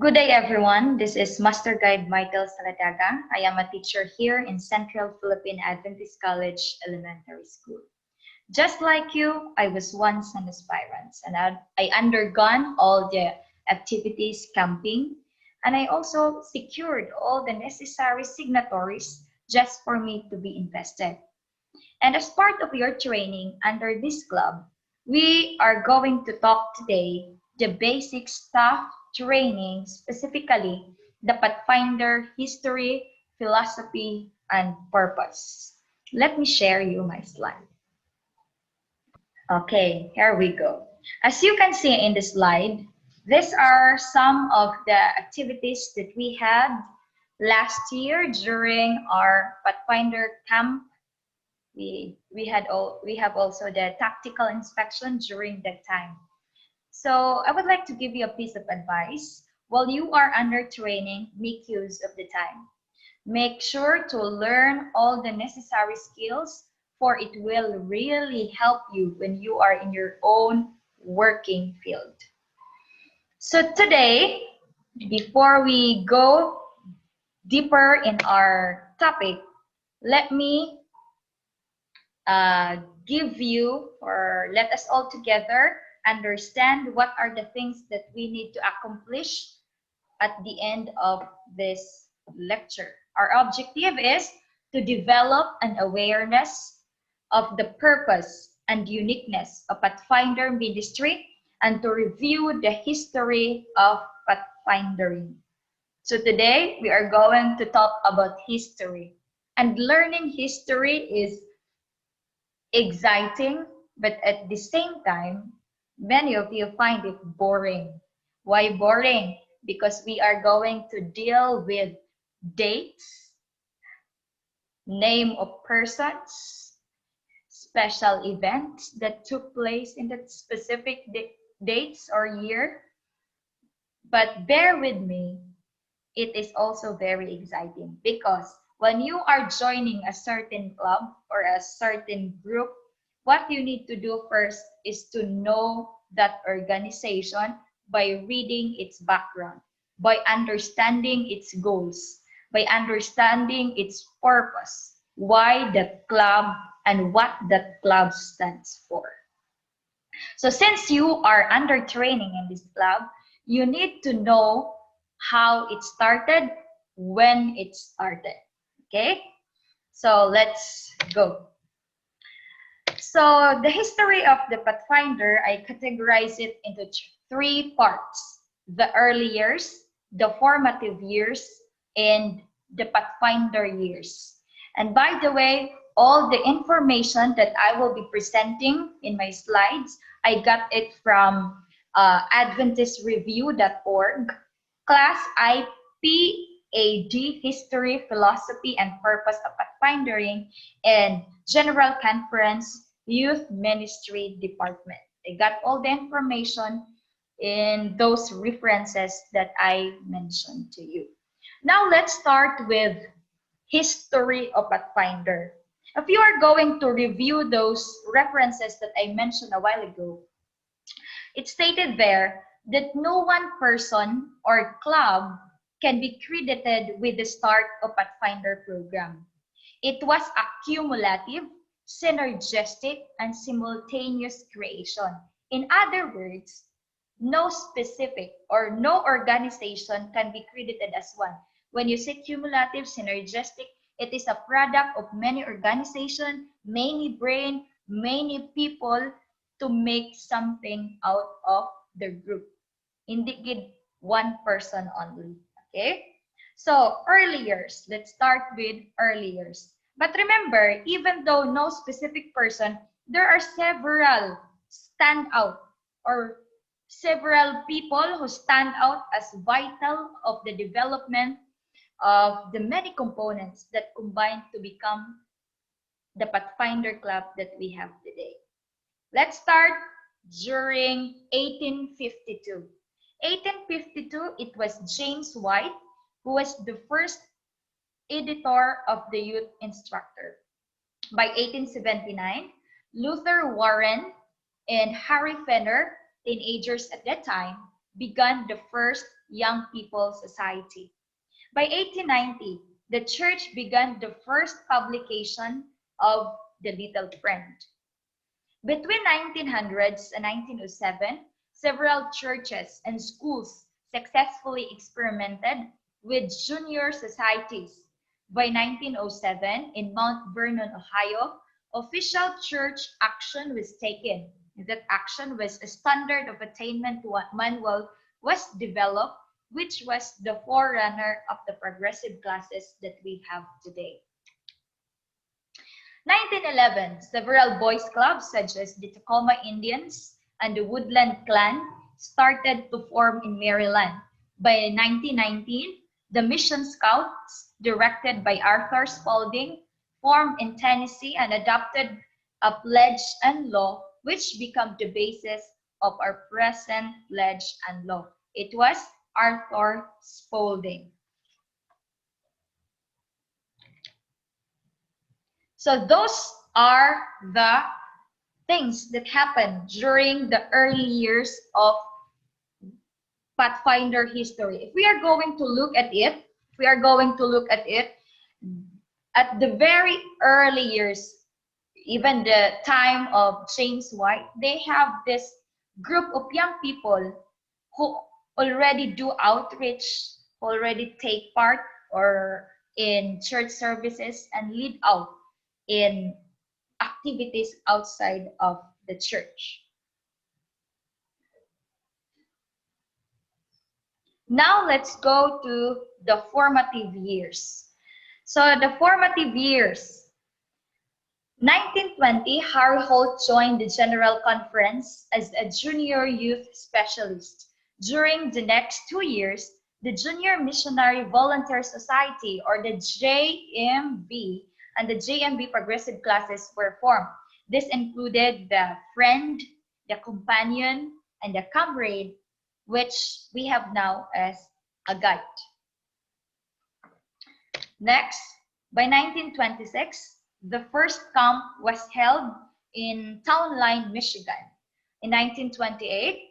Good day, everyone. This is Master Guide Michael Saladaga. I am a teacher here in Central Philippine Adventist College Elementary School. Just like you, I was once an aspirant, and I undergone all the activities camping, and I also secured all the necessary signatories just for me to be invested. And as part of your training under this club, we are going to talk today the basic staff training, specifically the Pathfinder History, Philosophy, and Purpose. Let me share you my slide. Okay, here we go. As you can see in the slide, these are some of the activities that we had last year during our Pathfinder Camp. We have also the tactical inspection during that time. So I would like to give you a piece of advice. While you are under training, make use of the time. Make sure to learn all the necessary skills, for it will really help you when you are in your own working field. So today, before we go deeper in our topic, let me give you, or let us all together understand what are the things that we need to accomplish at the end of this lecture. Our objective is to develop an awareness of the purpose and uniqueness of Pathfinder ministry and to review the history of Pathfindering. So today we are going to talk about history, and learning history is exciting, but at the same time, many of you find it boring. Why boring? Because we are going to deal with dates, name of persons, special events that took place in that specific dates or year. But bear with me, it is also very exciting because when you are joining a certain club or a certain group, what you need to do first is to know that organization by reading its background, by understanding its goals, by understanding its purpose, why that club and what that club stands for. So since you are under training in this club, you need to know how it started, when it started. Okay? So let's go. So the history of the Pathfinder, I categorize it into three parts: the early years, the formative years, and the Pathfinder years. And by the way, all the information that I will be presenting in my slides, I got it from adventistreview.org, class IPAD, History, Philosophy, and Purpose of Pathfindering, and General Conference Youth Ministry Department. I got all the information in those references that I mentioned to you. Now let's start with history of Pathfinder. If you are going to review those references that I mentioned a while ago, it stated there that no one person or club can be credited with the start of Pathfinder program. It was a cumulative, synergistic, and simultaneous creation. In other words, no specific or no organization can be credited as one. When you say cumulative, synergistic, it is a product of many organizations, many brain, many people to make something out of the group. Indeed, one person only. Okay? So, early years. Let's start with early years. But remember, even though no specific person, there are several standout or several people who stand out as vital of the development of the many components that combine to become the Pathfinder Club that we have today. Let's start during 1852. 1852, it was James White who was the first editor of the Youth Instructor. By 1879, Luther Warren and Harry Fenner, teenagers at that time, began the first young people society. By 1890, the church began the first publication of The Little Friend. Between 1900s and 1907, several churches and schools successfully experimented with junior societies. By 1907, in Mount Vernon, Ohio, official church action was taken. That action was a standard of attainment manual was developed, which was the forerunner of the progressive classes that we have today. 1911, several boys clubs such as the Tacoma Indians and the Woodland Clan started to form in Maryland. By 1919, the Mission Scouts, directed by Arthur Spalding, formed in Tennessee and adopted a pledge and law which became the basis of our present pledge and law. It was Arthur Spalding. So those are the things that happened during the early years of Pathfinder history. If we are going to look at it, at the very early years, even the time of James White, they have this group of young people who already do outreach, already take part or in church services and lead out in activities outside of the church. Now let's go to the formative years. So the formative years. 1920, Harry Holt joined the General Conference as a junior youth specialist. During the next 2 years, the Junior Missionary Volunteer Society, or the JMV, and the JMV progressive classes were formed. This included the friend, the companion, and the comrade, which we have now as a guide. Next, by 1926, the first camp was held in Town Line, Michigan. In 1928,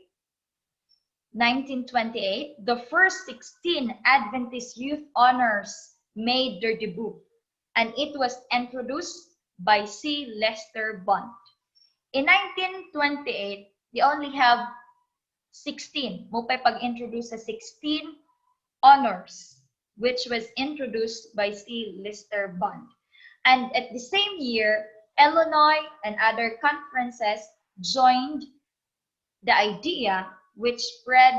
the first 16 Adventist Youth Honors made their debut, and it was introduced by C. Lester Bond. In 1928, they only have 16. Mupay pag-introduce sa 16 honors, which was introduced by C. Lester Bond. And at the same year, Illinois and other conferences joined the idea, which spread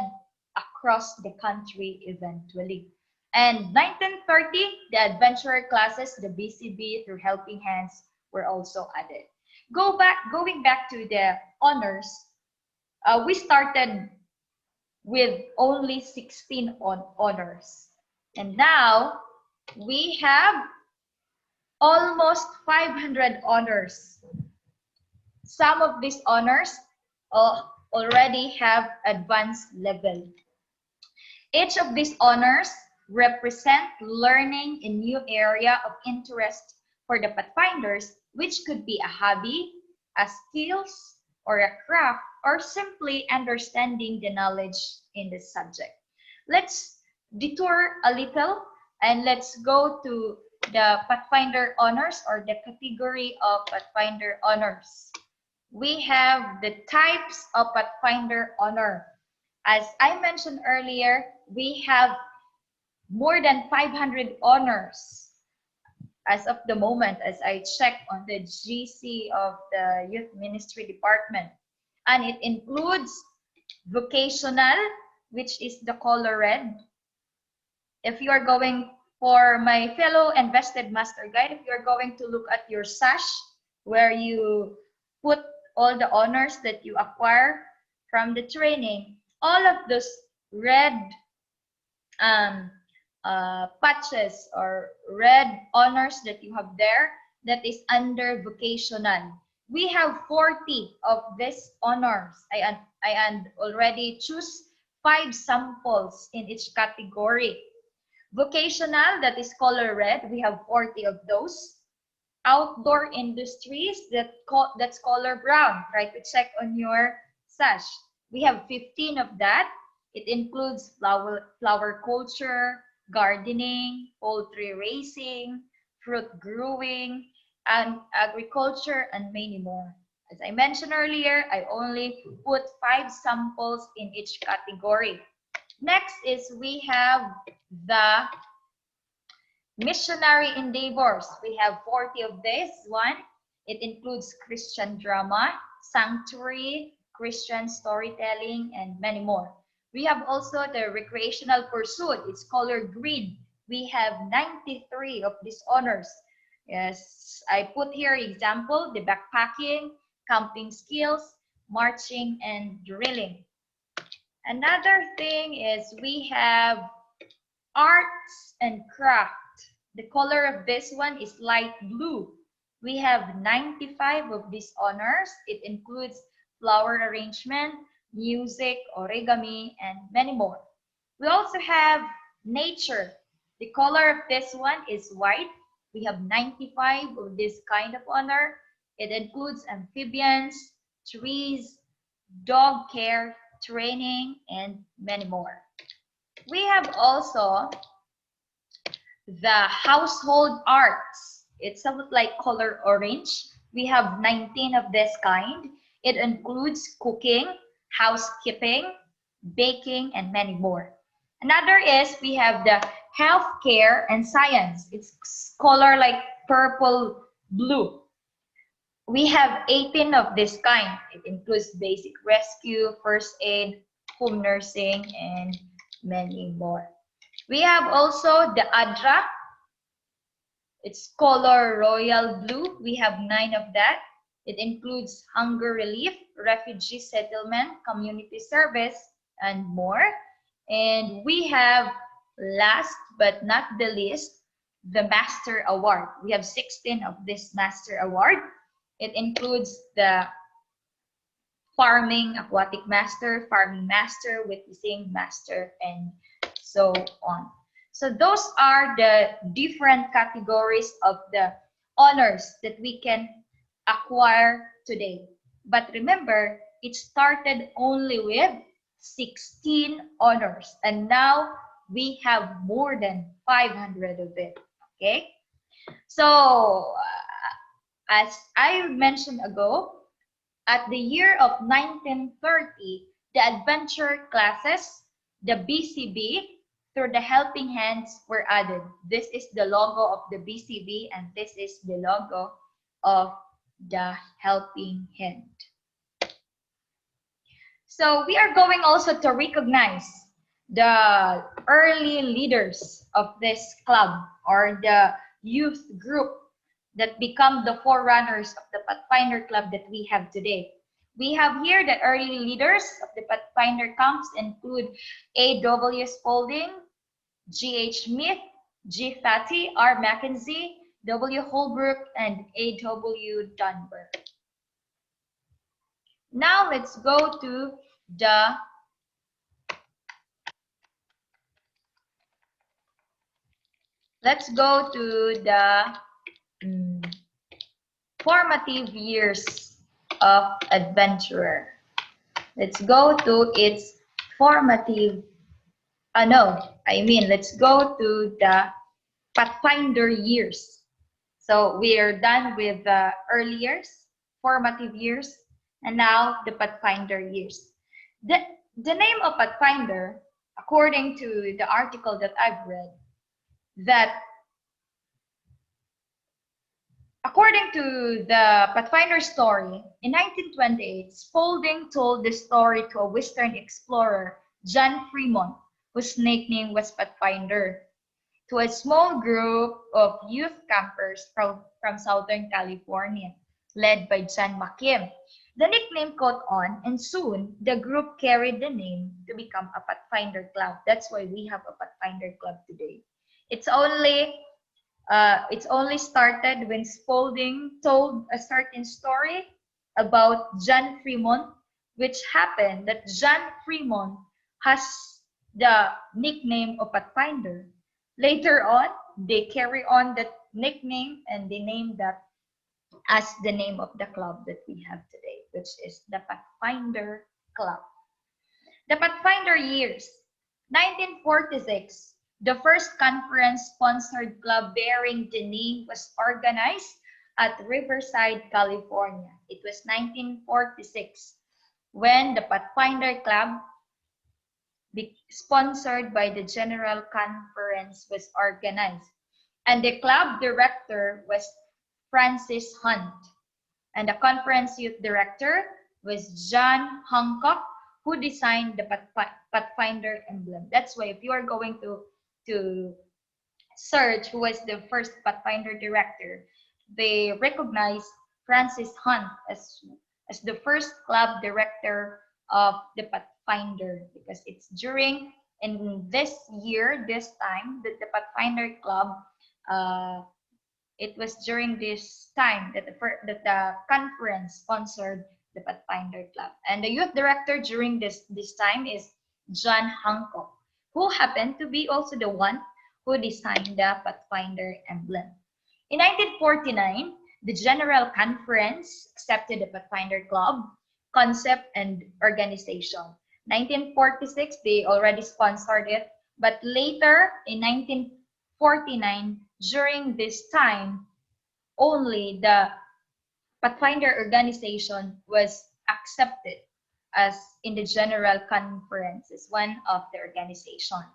across the country eventually. And 1930, the adventurer classes, the BCB through Helping Hands, were also added. Going back to the honors, we started with only 16 honors. And now, we have almost 500 honors. Some of these honors already have advanced level. Each of these honors represent learning a new area of interest for the Pathfinders, which could be a hobby, a skills, or a craft, or simply understanding the knowledge in the subject. Let's detour a little and let's go to the Pathfinder Honors, or the category of Pathfinder Honors. We have the types of Pathfinder Honor. As I mentioned earlier, we have more than 500 honors as of the moment, as I check on the GC of the Youth Ministry Department. And it includes vocational, which is the color red. If you are going, for my fellow invested master guide, if you're going to look at your sash, where you put all the honors that you acquire from the training, all of those red patches or red honors that you have there, that is under vocational. We have 40 of these honors. I already choose 5 samples in each category. Vocational, that is color red, we have 40 of those. Outdoor industries, that's color brown. Try to check on your sash. We have 15 of that. It includes flower culture, gardening, poultry raising, fruit growing, and agriculture, and many more. As I mentioned earlier, I only put 5 samples in each category. Next is we have the missionary endeavors. We have 40 of this one. It includes Christian drama, sanctuary, Christian storytelling, and many more. We have also the recreational pursuit. It's colored green. We have 93 of these honors. Yes, I put here example, the backpacking, camping skills, marching, and drilling. Another thing is we have arts and craft. The color of this one is light blue. We have 95 of these honors. It includes flower arrangement, music, origami, and many more. We also have nature. The color of this one is white. We have 95 of this kind of honor. It includes amphibians, trees, dog care, training, and many more. We have also the household arts. It's somewhat like color orange. We have 19 of this kind. It includes cooking, housekeeping, baking, and many more. Another is we have the healthcare and science. It's color like purple blue. We have 18 of this kind. It includes basic rescue, first aid, home nursing, and many more. We have also the ADRA. It's color royal blue. We have 9 of that. It includes hunger relief, refugee settlement, community service, and more. And we have, last but not the least, the Master Award. We have 16 of this Master Award. It includes the farming, aquatic master, farming master, witnessing master, and so on. So those are the different categories of the honors that we can acquire today. But remember, it started only with 16 honors, and now we have more than 500 of it. Okay? So, as I mentioned ago, at the year of 1930, the adventure classes, the BCB, through the helping hands were added. This is the logo of the BCB, and this is the logo of the helping hand. So we are going also to recognize the early leaders of this club, or the youth group that become the forerunners of the Pathfinder Club that we have today. We have here the early leaders of the Pathfinder camps include A.W. Spaulding, G.H. Smith, G. Fatty, R. Mackenzie, W. Holbrook, and A.W. Dunbar. Now let's go to the formative years of adventurer. Let's go to its formative, let's go to the Pathfinder years. So we are done with the early years, formative years, and now the Pathfinder years. The name of Pathfinder, according to the article that I've read, that according to the Pathfinder story, in 1928, Spaulding told the story to a Western explorer, John Fremont, whose nickname was Pathfinder, to a small group of youth campers from Southern California, led by John McKim. The nickname caught on, and soon the group carried the name to become a Pathfinder Club. That's why we have a Pathfinder Club today. It's only started when Spaulding told a certain story about John Fremont, which happened that John Fremont has the nickname of Pathfinder. Later on, they carry on that nickname and they named that as the name of the club that we have today, which is the Pathfinder Club. The Pathfinder Years, 1946. The first conference-sponsored club bearing the name was organized at Riverside, California. It was 1946 when the Pathfinder Club, sponsored by the General Conference, was organized. And the club director was Francis Hunt. And the conference youth director was John Hancock, who designed the Pathfinder emblem. That's why if you are going to search who was the first Pathfinder director, they recognize Francis Hunt as the first club director of the Pathfinder, because it's during in this year, this time, that the Pathfinder Club, it was during this time that the conference sponsored the Pathfinder Club. And the youth director during this time is John Hancock, who happened to be also the one who designed the Pathfinder emblem. In 1949, the General Conference accepted the Pathfinder Club concept and organization. 1946, they already sponsored it, but later in 1949, during this time, only the Pathfinder organization was accepted as in the General Conference as one of the organization.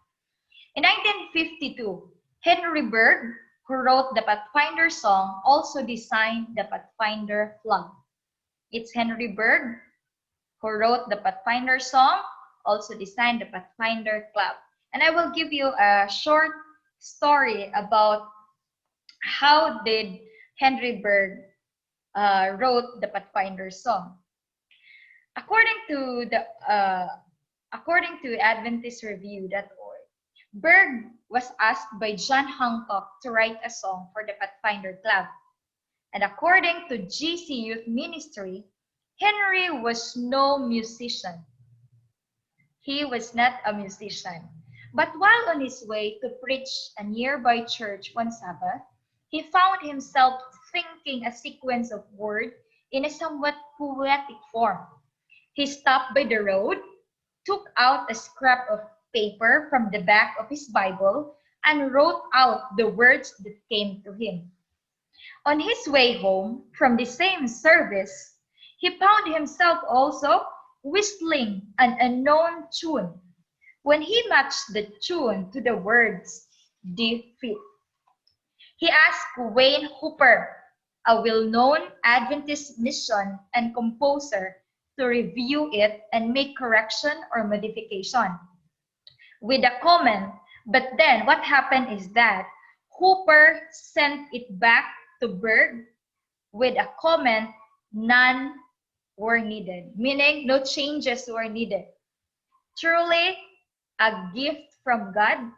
In 1952, Henry Berg, who wrote the Pathfinder song, also designed the Pathfinder flag. It's Henry Berg, who wrote the Pathfinder song, also designed the Pathfinder club. And I will give you a short story about how did Henry Berg wrote the Pathfinder song. According to AdventistReview.org, Berg was asked by John Hancock to write a song for the Pathfinder Club. And according to GC Youth Ministry, Henry was no musician. He was not a musician. But while on his way to preach a nearby church one Sabbath, he found himself thinking a sequence of words in a somewhat poetic form. He stopped by the road, took out a scrap of paper from the back of his Bible, and wrote out the words that came to him. On his way home from the same service, he found himself also whistling an unknown tune. When he matched the tune to the words defeat, he asked Wayne Hooper, a well-known Adventist musician and composer, to review it and make correction or modification with a comment. But then what happened is that Hooper sent it back to Berg with a comment, none were needed, meaning no changes were needed. Truly a gift from God.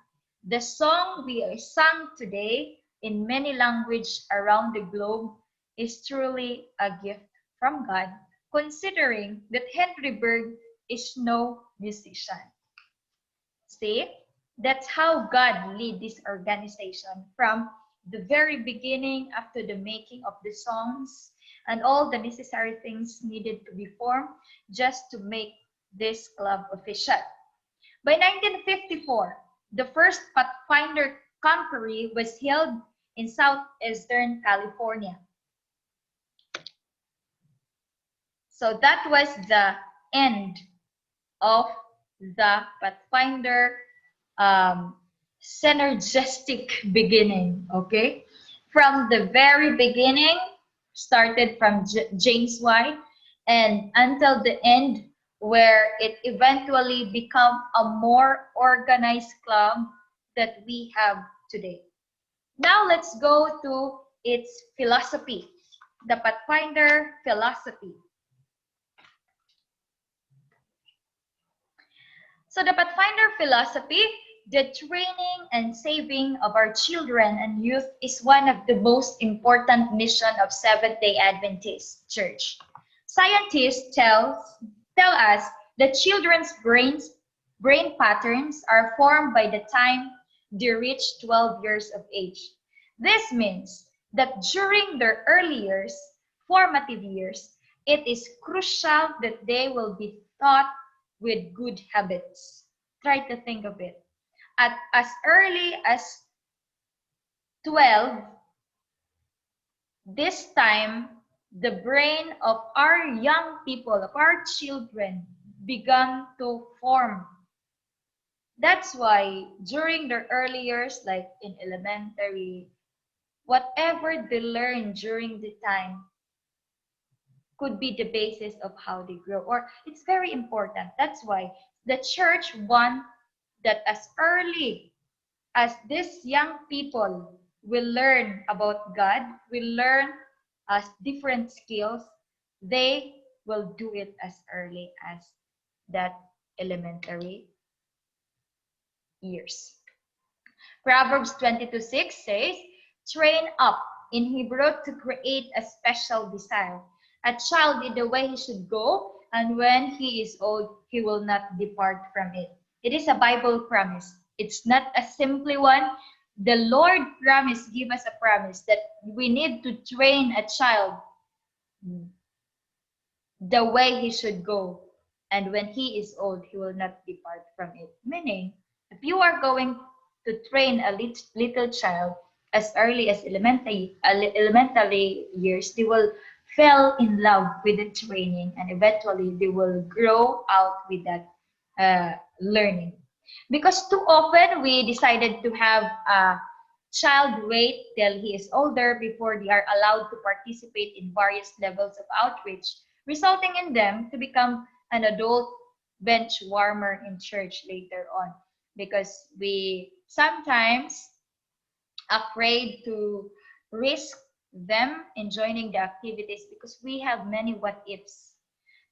The song we sung today in many languages around the globe is truly a gift from God, considering that Henry Berg is no musician. See, that's how God lead this organization from the very beginning up to the making of the songs and all the necessary things needed to be formed just to make this club official. By 1954, the first Pathfinder Conference was held in southeastern California. So that was the end of the Pathfinder synergistic beginning, okay? From the very beginning, started from James White and until the end, where it eventually became a more organized club that we have today. Now let's go to its philosophy, the Pathfinder Philosophy. So the Pathfinder Philosophy, the training and saving of our children and youth, is one of the most important mission of Seventh-day Adventist Church. Scientists tell us that children's brain patterns are formed by the time they reach 12 years of age. This means that during their early years, formative years, it is crucial that they will be taught with good habits. Try to think of it. At as early as 12, this time, the brain of our young people, of our children, began to form. That's why during their early years, like in elementary, whatever they learn during the time could be the basis of how they grow, or it's very important. That's why the church want that as early as these young people will learn about God, will learn as different skills, they will do it as early as that elementary years. Proverbs 22:6 says, train up in Hebrew to create a special desire. A child in the way he should go, and when he is old, he will not depart from it. It is a Bible promise. It's not a simple one. The Lord promised, give us a promise that we need to train a child the way he should go. And when he is old, he will not depart from it. Meaning, if you are going to train a little child as early as elementary years, they will fall in love with the training, and eventually they will grow out with that learning. Because too often we decided to have a child wait till he is older before they are allowed to participate in various levels of outreach, resulting in them to become an adult bench warmer in church later on, because we sometimes afraid to risk them in joining the activities because we have many what ifs.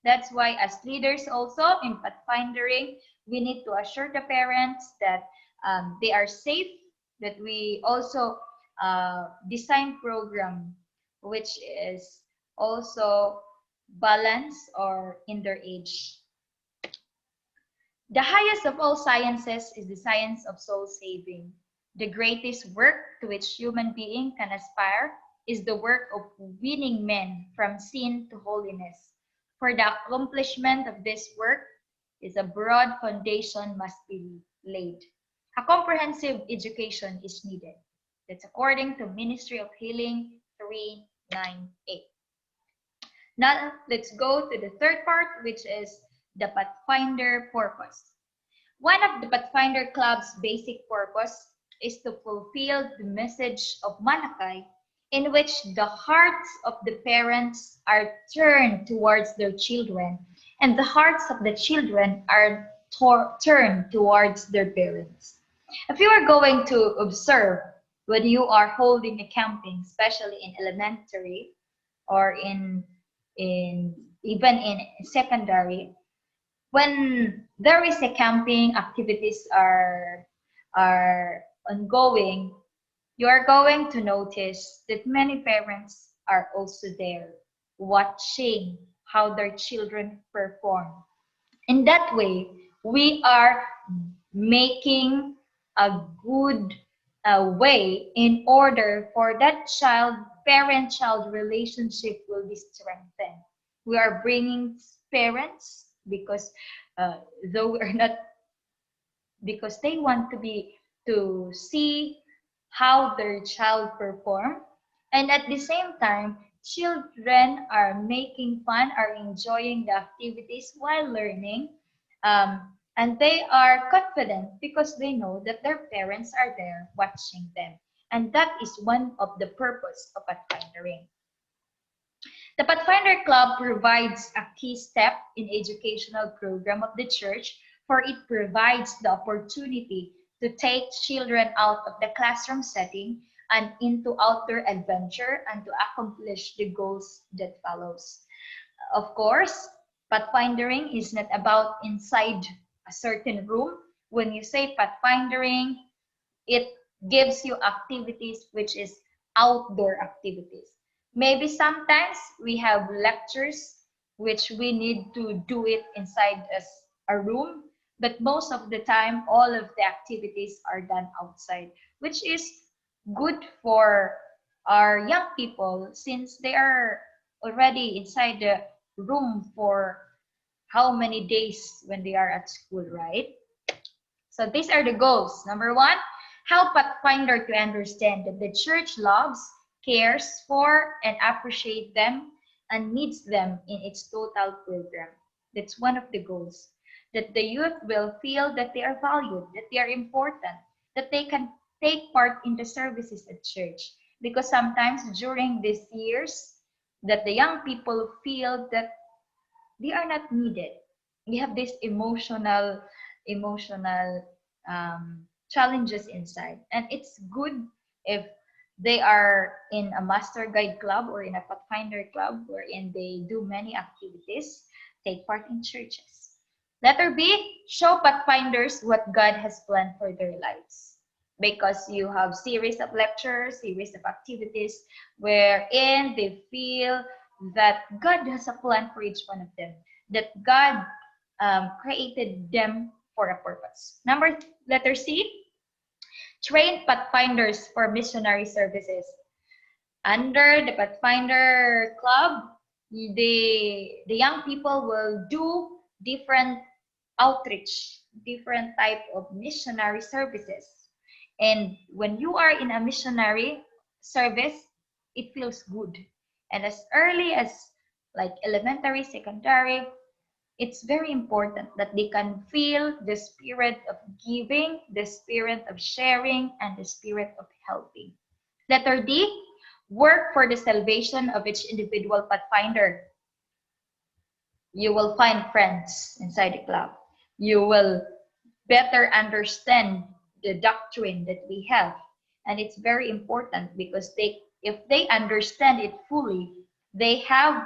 That's why as leaders also in pathfindering, we need to assure the parents that they are safe, that we also design program which is also balanced or in their age. The highest of all sciences is the science of soul saving. The greatest work to which human being can aspire is the work of winning men from sin to holiness. For the accomplishment of this work is a broad foundation must be laid. A comprehensive education is needed. That's according to Ministry of Healing 398. Now let's go to the third part, which is the Pathfinder Purpose. One of the Pathfinder Club's basic purpose is to fulfill the message of Malachi, in which the hearts of the parents are turned towards their children, and the hearts of the children are turned towards their parents. If you are going to observe when you are holding a camping, especially in elementary or in even in secondary, when there is a camping activities are ongoing, you are going to notice that many parents are also there watching how their children perform. In that way, we are making a good way in order for that parent-child relationship will be strengthened. We are bringing parents because though we're not, because they want to see how their child perform, and at the same time children are making fun, are enjoying the activities while learning, and they are confident because they know that their parents are there watching them, and that is one of the purpose of pathfindering. The Pathfinder Club provides a key step in educational program of the church, for it provides the opportunity to take children out of the classroom setting and into outdoor adventure and to accomplish the goals that follows. Of course, pathfindering is not about inside a certain room. When you say pathfindering, it gives you activities which is outdoor activities. Maybe sometimes we have lectures which we need to do it inside a room, but most of the time all of the activities are done outside, which is good for our young people since they are already inside the room for how many days when they are at school, right? So these are the goals. Number one, help Pathfinder to understand that the church loves, cares for, and appreciates them and needs them in its total program. That's one of the goals. That the youth will feel that they are valued, that they are important, that they can take part in the services at church. Because sometimes during these years, that the young people feel that they are not needed. We have this emotional challenges inside, and it's good if they are in a master guide club or in a pathfinder club wherein they do many activities, take part in churches. Letter B, show pathfinders what God has planned for their lives, because you have series of lectures, series of activities wherein they feel that God has a plan for each one of them, that God created them for a purpose. Letter C, train pathfinders for missionary services. Under the Pathfinder Club, the young people will do different outreach, different type of missionary services. And when you are in a missionary service, it feels good. And as early as like elementary, secondary, it's very important that they can feel the spirit of giving, the spirit of sharing, and the spirit of helping. Letter D, work for the salvation of each individual pathfinder. You will find friends inside the club. You will better understand the doctrine that we have. And it's very important because if they understand it fully, they have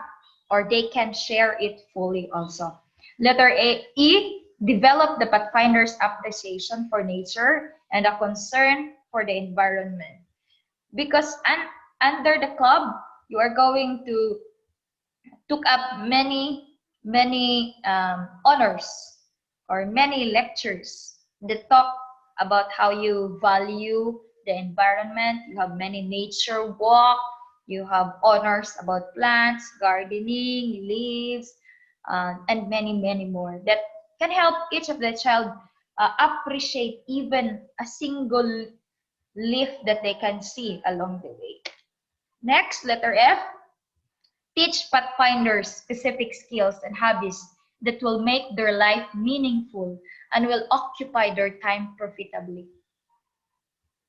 or they can share it fully also. Letter E, develop the Pathfinder's appreciation for nature and a concern for the environment. Because under the club, you are going to took up many honors or many lectures that talk about how you value the environment. You have many nature walk. You have honors about plants, gardening, leaves, and many more that can help each of the child appreciate even a single leaf that they can see along the way. Next, letter F, teach pathfinders specific skills and hobbies that will make their life meaningful and will occupy their time profitably.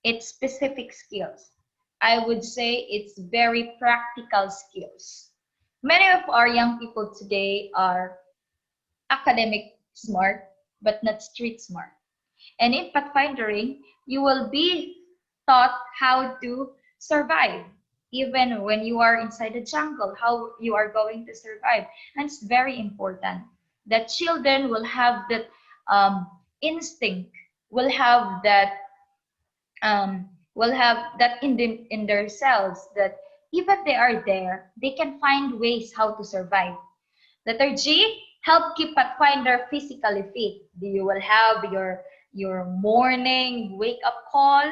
It's specific skills. I would say it's very practical skills. Many of our young people today are academic smart, but not street smart. And in pathfindering, you will be taught how to survive. Even when you are inside the jungle, how you are going to survive. And it's very important that children will have that instinct, will have that in themselves, that even they are there, they can find ways how to survive. Letter G, help keep Pathfinder physically fit. You will have your morning wake up call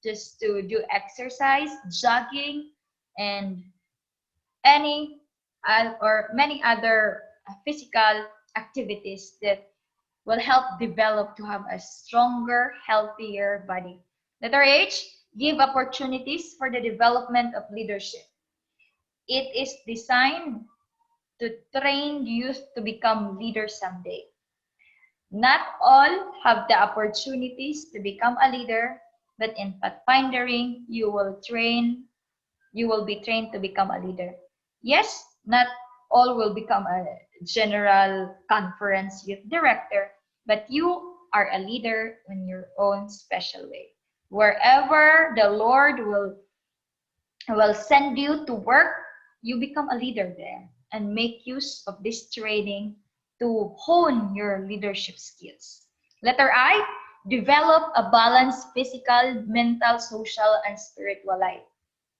just to do exercise, jogging, and any or many other physical activities that will help develop to have a stronger, healthier body. Letter H, give opportunities for the development of leadership. It is designed to train youth to become leaders someday. Not all have the opportunities to become a leader, but in pathfindering, you will be trained to become a leader. Yes, not all will become a general conference youth director, but you are a leader in your own special way. Wherever the Lord will send you to work, you become a leader there and make use of this training to hone your leadership skills. Letter I, develop a balanced physical, mental, social, and spiritual life.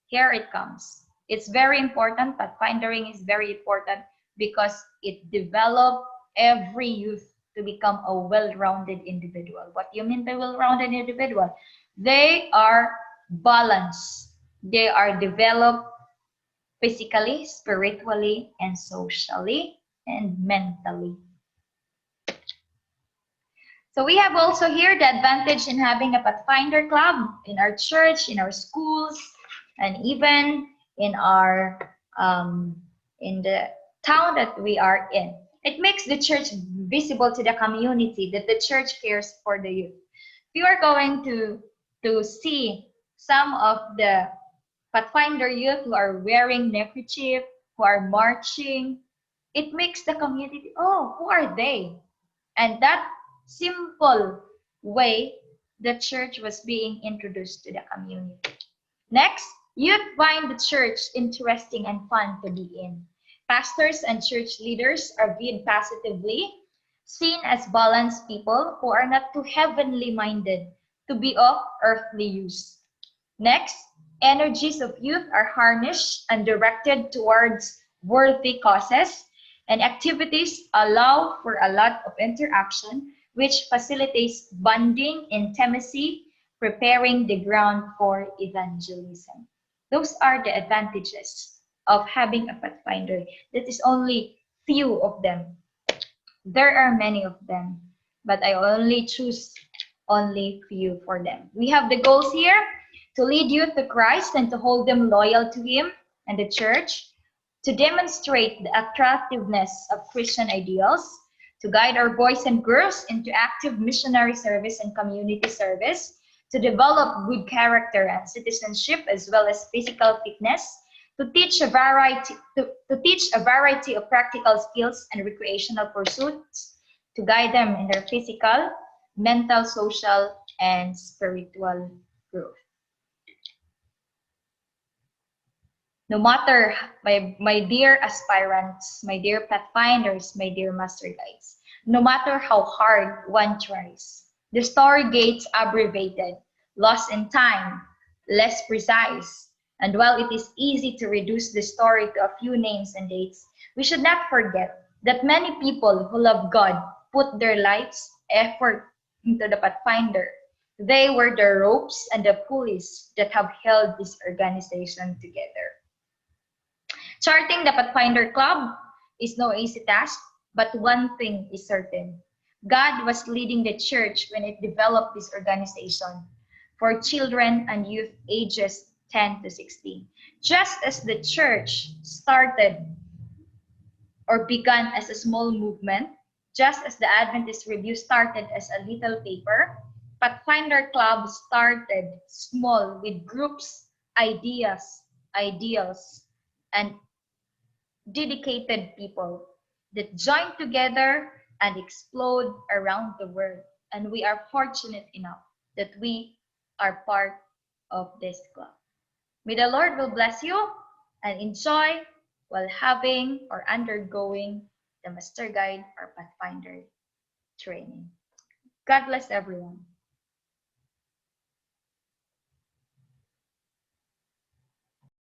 Here it comes. It's very important. Pathfindering is very important because it develops every youth to become a well-rounded individual. What do you mean by well-rounded individual? They are balanced. They are developed physically, spiritually, and socially, and mentally. So we have also here the advantage in having a Pathfinder club in our church, in our schools, and even in our in the town that we are in. It makes the church visible to the community that the church cares for the youth. If you are going to see some of the Pathfinder youth who are wearing neckerchief, who are marching, it makes the community, oh, who are they? And that simple way, the church was being introduced to the community. Next, youth find the church interesting and fun to be in. Pastors and church leaders are viewed positively, seen as balanced people who are not too heavenly minded to be of earthly use. Next, energies of youth are harnessed and directed towards worthy causes, and activities allow for a lot of interaction, which facilitates bonding, intimacy, preparing the ground for evangelism. Those are the advantages of having a Pathfinder. That is only few of them. There are many of them, but I only choose only few for them. We have the goals here: to lead youth to Christ and to hold them loyal to Him and the church, to demonstrate the attractiveness of Christian ideals, to guide our boys and girls into active missionary service and community service, to develop good character and citizenship as well as physical fitness, to teach a variety of practical skills and recreational pursuits, to guide them in their physical, mental, social, and spiritual growth. No matter, my dear aspirants, my dear Pathfinders, my dear Master Guides, no matter how hard one tries, the story gets abbreviated, lost in time, less precise, and while it is easy to reduce the story to a few names and dates, we should not forget that many people who love God put their lives' effort into the Pathfinder. They were the ropes and the pulleys that have held this organization together. Charting the Pathfinder Club is no easy task, but one thing is certain. God was leading the church when it developed this organization for children and youth ages 10 to 16. Just as the church started or began as a small movement, just as the Adventist Review started as a little paper, Pathfinder Club started small with groups, ideas, ideals, and dedicated people that join together and explode around the world. And we are fortunate enough that we are part of this club. May the Lord will bless you and enjoy while having or undergoing the Master Guide or Pathfinder training. God bless everyone.